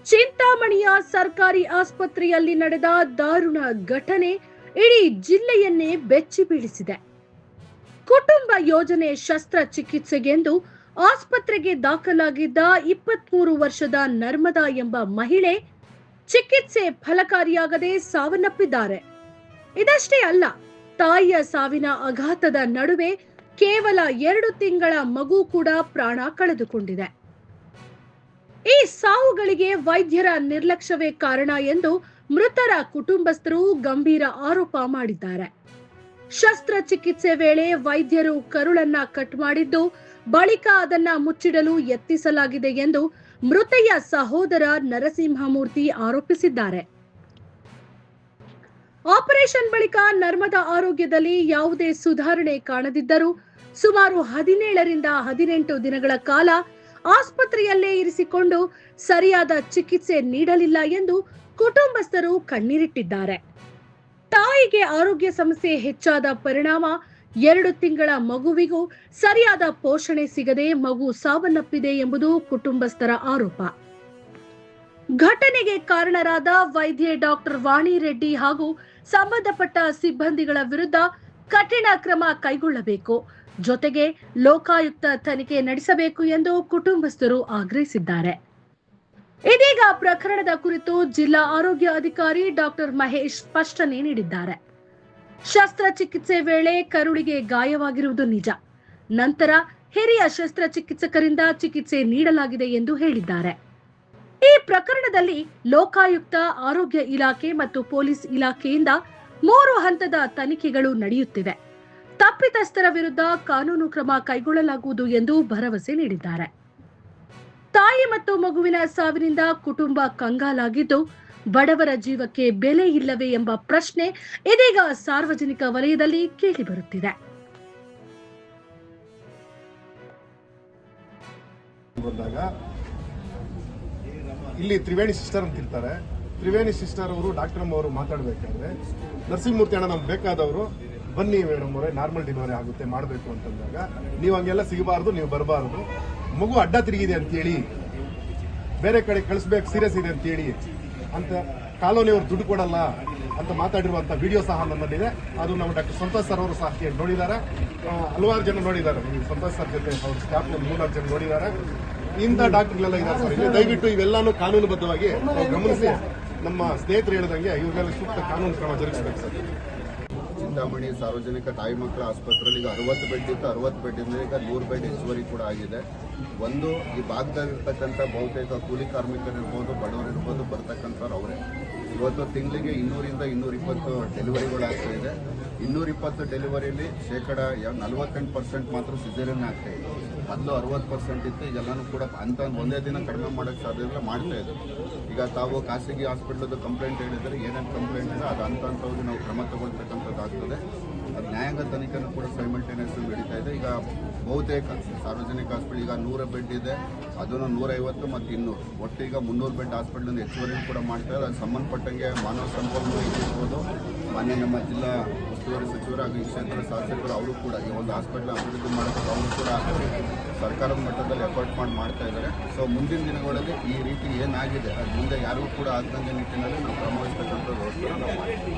ಚಿಂತಾಮಣಿಯ ಸರ್ಕಾರಿ ಆಸ್ಪತ್ರೆಯಲ್ಲಿ ನಡೆದ ದಾರುಣ ಘಟನೆ ಇಡೀ ಜಿಲ್ಲೆಯನ್ನೇ ಬೆಚ್ಚಿ ಬೀಳಿಸಿದೆ. ಕುಟುಂಬ ಯೋಜನೆ ಶಸ್ತ್ರಚಿಕಿತ್ಸೆಗೆಂದು ಆಸ್ಪತ್ರೆಗೆ ದಾಖಲಾಗಿದ್ದ 23 ವರ್ಷದ ನರ್ಮದಾ ಎಂಬ ಮಹಿಳೆ ಚಿಕಿತ್ಸೆ ಫಲಕಾರಿಯಾಗದೆ ಸಾವನ್ನಪ್ಪಿದ್ದಾರೆ. ಇದಷ್ಟೇ ಅಲ್ಲ, ತಾಯಿಯ ಸಾವಿನ ಆಘಾತದ ನಡುವೆ ಕೇವಲ 2 ತಿಂಗಳ ಮಗು ಕೂಡ ಪ್ರಾಣ ಕಳೆದುಕೊಂಡಿದೆ. ಈ ಸಾವುಗಳಿಗೆ ವೈದ್ಯರ ನಿರ್ಲಕ್ಷ್ಯವೇ ಕಾರಣ ಎಂದು ಮೃತರ ಕುಟುಂಬಸ್ಥರು ಗಂಭೀರ ಆರೋಪ ಮಾಡಿದ್ದಾರೆ. ಶಸ್ತ್ರಚಿಕಿತ್ಸೆ ವೇಳೆ ವೈದ್ಯರು ಕರುಳನ್ನ ಕಟ್ ಮಾಡಿದ್ದು, ಬಳಿಕ ಅದನ್ನ ಮುಚ್ಚಿಡಲು ಯತ್ನಿಸಲಾಗಿದೆ ಎಂದು ಮೃತೆಯ ಸಹೋದರ ನರಸಿಂಹಮೂರ್ತಿ ಆರೋಪಿಸಿದ್ದಾರೆ. ಆಪರೇಷನ್ ಬಳಿಕ ನರ್ಮದಾ ಆರೋಗ್ಯದಲ್ಲಿ ಯಾವುದೇ ಸುಧಾರಣೆ ಕಾಣದಿದ್ದರೂ ಸುಮಾರು 17ರಿಂದ 18 ದಿನಗಳ ಕಾಲ ಆಸ್ಪತ್ರೆಯಲ್ಲೇ ಇರಿಸಿಕೊಂಡು ಸರಿಯಾದ ಚಿಕಿತ್ಸೆ ನೀಡಲಿಲ್ಲ ಎಂದು ಕುಟುಂಬಸ್ಥರು ಕಣ್ಣೀರಿಟ್ಟಿದ್ದಾರೆ. ತಾಯಿಗೆ ಆರೋಗ್ಯ ಸಮಸ್ಯೆ ಹೆಚ್ಚಾದ ಪರಿಣಾಮ 2 ತಿಂಗಳ ಮಗುವಿಗೂ ಸರಿಯಾದ ಪೋಷಣೆ ಸಿಗದೆ ಮಗು ಸಾವನ್ನಪ್ಪಿದೆ ಎಂಬುದು ಕುಟುಂಬಸ್ಥರ ಆರೋಪ. ಘಟನೆಗೆ ಕಾರಣರಾದ ವೈದ್ಯೆ ಡಾಕ್ಟರ್ ವಾಣಿ ರೆಡ್ಡಿ ಹಾಗೂ ಸಂಬಂಧಪಟ್ಟ ಸಿಬ್ಬಂದಿಗಳ ವಿರುದ್ಧ ಕಠಿಣ ಕ್ರಮ ಕೈಗೊಳ್ಳಬೇಕು, ಜೊತೆಗೆ ಲೋಕಾಯುಕ್ತ ತನಿಖೆ ನಡೆಸಬೇಕು ಎಂದು ಕುಟುಂಬಸ್ಥರು ಆಗ್ರಹಿಸಿದ್ದಾರೆ. ಇದೀಗ ಪ್ರಕರಣದ ಕುರಿತು ಜಿಲ್ಲಾ ಆರೋಗ್ಯ ಅಧಿಕಾರಿ ಡಾಕ್ಟರ್ ಮಹೇಶ್ ಸ್ಪಷ್ಟನೆ ನೀಡಿದ್ದಾರೆ. ಶಸ್ತ್ರಚಿಕಿತ್ಸೆ ವೇಳೆ ಕರುಳಿಗೆ ಗಾಯವಾಗಿರುವುದು ನಿಜ. ನಂತರ ಹಿರಿಯ ಶಸ್ತ್ರಚಿಕಿತ್ಸಕರಿಂದ ಚಿಕಿತ್ಸೆ ನೀಡಲಾಗಿದೆ ಎಂದು ಹೇಳಿದ್ದಾರೆ. ಈ ಪ್ರಕರಣದಲ್ಲಿ ಲೋಕಾಯುಕ್ತ, ಆರೋಗ್ಯ ಇಲಾಖೆ ಮತ್ತು ಪೊಲೀಸ್ ಇಲಾಖೆಯಿಂದ 3 ಹಂತದ ತನಿಖೆಗಳು ನಡೆಯುತ್ತಿವೆ. ತಪ್ಪಿತಸ್ಥರ ವಿರುದ್ಧ ಕಾನೂನು ಕ್ರಮ ಕೈಗೊಳ್ಳಲಾಗುವುದು ಎಂದು ಭರವಸೆ ನೀಡಿದ್ದಾರೆ. ತಾಯಿ ಮತ್ತು ಮಗುವಿನ ಸಾವಿನಿಂದ ಕುಟುಂಬ ಕಂಗಾಲಾಗಿದ್ದು, ಬಡವರ ಜೀವಕ್ಕೆ ಬೆಲೆ ಇಲ್ಲವೇ ಎಂಬ ಪ್ರಶ್ನೆ ಇದೀಗ ಸಾರ್ವಜನಿಕ ವಲಯದಲ್ಲಿ ಕೇಳಿಬರುತ್ತಿದೆ. ಇಲ್ಲಿ ತ್ರಿವೇಣಿ ಸಿಸ್ಟರ್ ಅಂತ ಇರ್ತಾರೆ. ತ್ರಿವೇಣಿ ಸಿಸ್ಟರ್ ಅವರು ಡಾಕ್ಟರ್ ಅವರು ಮಾತಾಡಬೇಕಾದ್ರೆ ನರಸಿಂಹಮೂರ್ತಿ ಅಣ್ಣ ನಮ್ಗೆ ಬೇಕಾದವರು ಬನ್ನಿ ಮೇಡಮ್ ಅವರೇ, ನಾರ್ಮಲ್ ಡೆಲಿವರಿ ಆಗುತ್ತೆ ಮಾಡಬೇಕು ಅಂತಂದಾಗ ನೀವು ಹಂಗೆಲ್ಲ ಸಿಗಬಾರ್ದು, ನೀವು ಬರಬಾರ್ದು, ಮಗು ಅಡ್ಡ ತಿರುಗಿದೆ ಅಂತೇಳಿ ಬೇರೆ ಕಡೆ ಕಳಿಸ್ಬೇಕು, ಸೀರಿಯಸ್ ಇದೆ ಅಂತೇಳಿ ಅಂತ ಕಾಲೋನಿಯವರು ದುಡ್ಡು ಕೊಡಲ್ಲ ಅಂತ ಮಾತಾಡಿರುವಂತ ವಿಡಿಯೋ ಸಹ ನಮ್ಮಲ್ಲಿದೆ. ಅದು ನಮ್ಮ ಡಾಕ್ಟರ್ ಸಂತೋಷ್ ಸರ್ ಅವರು ಸಹ ನೋಡಿದ್ದಾರೆ, ಹಲವಾರು ಜನ ನೋಡಿದ್ದಾರೆ. ಸಂತೋಷ್ ಸರ್ ಜೊತೆ ಅವ್ರ ಸ್ಟಾಫ್ 3-4 ಜನ ನೋಡಿದ್ದಾರೆ. ಇಂಥ ಡಾಕ್ಟರ್ಗಳೆಲ್ಲ ಇದ್ದಾರೆ ಸರ್. ಇಲ್ಲಿ ದಯವಿಟ್ಟು ಇವೆಲ್ಲಾನು ಕಾನೂನುಬದ್ಧವಾಗಿ ಗಮನಿಸಿ ನಮ್ಮ ಸ್ನೇಹಿತರು ಹೇಳಿದಂಗೆ ಇವ್ರಿಗೆಲ್ಲ ಸೂಕ್ತ ಕಾನೂನು ಕ್ರಮ ಜರುಗಿಸಬೇಕು ಸರ್. ಚಿಂತಾಮಣಿ ಸಾರ್ವಜನಿಕ ತಾಯಿ ಮಕ್ಕಳ ಆಸ್ಪತ್ರೆಯಲ್ಲಿ ಈಗ 60 ಬೆಡ್ ಇತ್ತು. 60 ಬೆಡ್ಡಿಂದ ಈಗ 100 ಬೆಡ್ ಹೆಚ್ಚುವರಿ ಕೂಡ ಆಗಿದೆ. ಒಂದು, ಈ ಭಾಗದಲ್ಲಿರ್ತಕ್ಕಂಥ ಬಹುತೇಕ ಕೂಲಿ ಕಾರ್ಮಿಕರಿರ್ಬೋದು, ಬಡವರಿರ್ಬೋದು, ಬರ್ತಕ್ಕಂಥವ್ರು ಅವರೇ. ಇವತ್ತು ತಿಂಗಳಿಗೆ 200ರಿಂದ 220 ಡೆಲಿವರಿಗಳಾಗ್ತಾ ಇದೆ. 220 ಡೆಲಿವರಿಯಲ್ಲಿ ಶೇಕಡ 48% ಮಾತ್ರ ಸಿಸೇರಿಯನ್ ಆಗ್ತಾ ಇದೆ. ಮೊದಲು 60% ಇತ್ತು. ಈಗೆಲ್ಲನೂ ಕೂಡ ಅಂತ ಒಂದೇ ದಿನ ಕಡಿಮೆ ಮಾಡೋಕ್ಕೆ ಸಾಧ್ಯ ಇಲ್ಲ, ಮಾಡ್ತಾ ಇದ್ದಾರೆ. ಈಗ ತಾವು ಖಾಸಗಿ ಹಾಸ್ಪಿಟ್ಲದ್ದು ಕಂಪ್ಲೇಂಟ್ ಹೇಳಿದರೆ ಏನೇನು ಕಂಪ್ಲೇಂಟ್ ಇದೆ ಅದು ಅಂತವ್ರಿಗೆ ನಾವು ಕ್ರಮ ತಗೊಳ್ತಕ್ಕಂಥದ್ದಾಗ್ತದೆ. ಅದು ನ್ಯಾಯಾಂಗ ತನಿಖೆನೂ ಕೂಡ ಸೈಮಲ್ಟೇನಿಯಸ್ ನಡೀತಾ ಇದೆ. ಈಗ ಬಹುತೇಕ ಸಾರ್ವಜನಿಕ ಹಾಸ್ಪಿಟಲ್ ಈಗ 100 ಬೆಡ್ ಇದೆ, ಅದನ್ನು 150 ಮತ್ತು 200 ಒಟ್ಟು ಈಗ 300 ಬೆಡ್ ಹಾಸ್ಪಿಟಲ್ ಹೆಚ್ಚುವರಿ ಕೂಡ ಮಾಡ್ತಾ ಇದೆ. ಅದು ಸಂಬಂಧಪಟ್ಟಂಗೆ ಮಾನವ ಸಂಪನ್ಮೂಲ ಇರ್ಬೋದು, ಮಾನ್ಯ ನಮ್ಮ ಜಿಲ್ಲಾ ಉಸ್ತುವಾರಿ ಸಚಿವರು ಹಾಗೂ ಈ ಕ್ಷೇತ್ರದ ಶಾಸಕರು ಅವರು ಕೂಡ ಈ ಒಂದು ಹಾಸ್ಪಿಟಲ್ ಅಭಿವೃದ್ಧಿ ಮಾಡೋಕ್ಕೆ ಅವರು ಕೂಡ ಸರ್ಕಾರದ ಮಟ್ಟದಲ್ಲಿ ಎಫರ್ಟ್ ಮಾಡ್ತಾ ಇದ್ದಾರೆ. ಸೊ ಮುಂದಿನ ದಿನಗಳಲ್ಲಿ ಈ ರೀತಿ ಏನಾಗಿದೆ ಅದು ಮುಂದೆ ಯಾರಿಗೂ ಕೂಡ ಆಗದಂಗೆ ನಿಟ್ಟಿನಲ್ಲಿ ನಾವು ಕ್ರಮ ವಹಿಸ್ತಕ್ಕಂಥ ವ್ಯವಸ್ಥೆ ನಾವು ಮಾಡ್ತೀವಿ.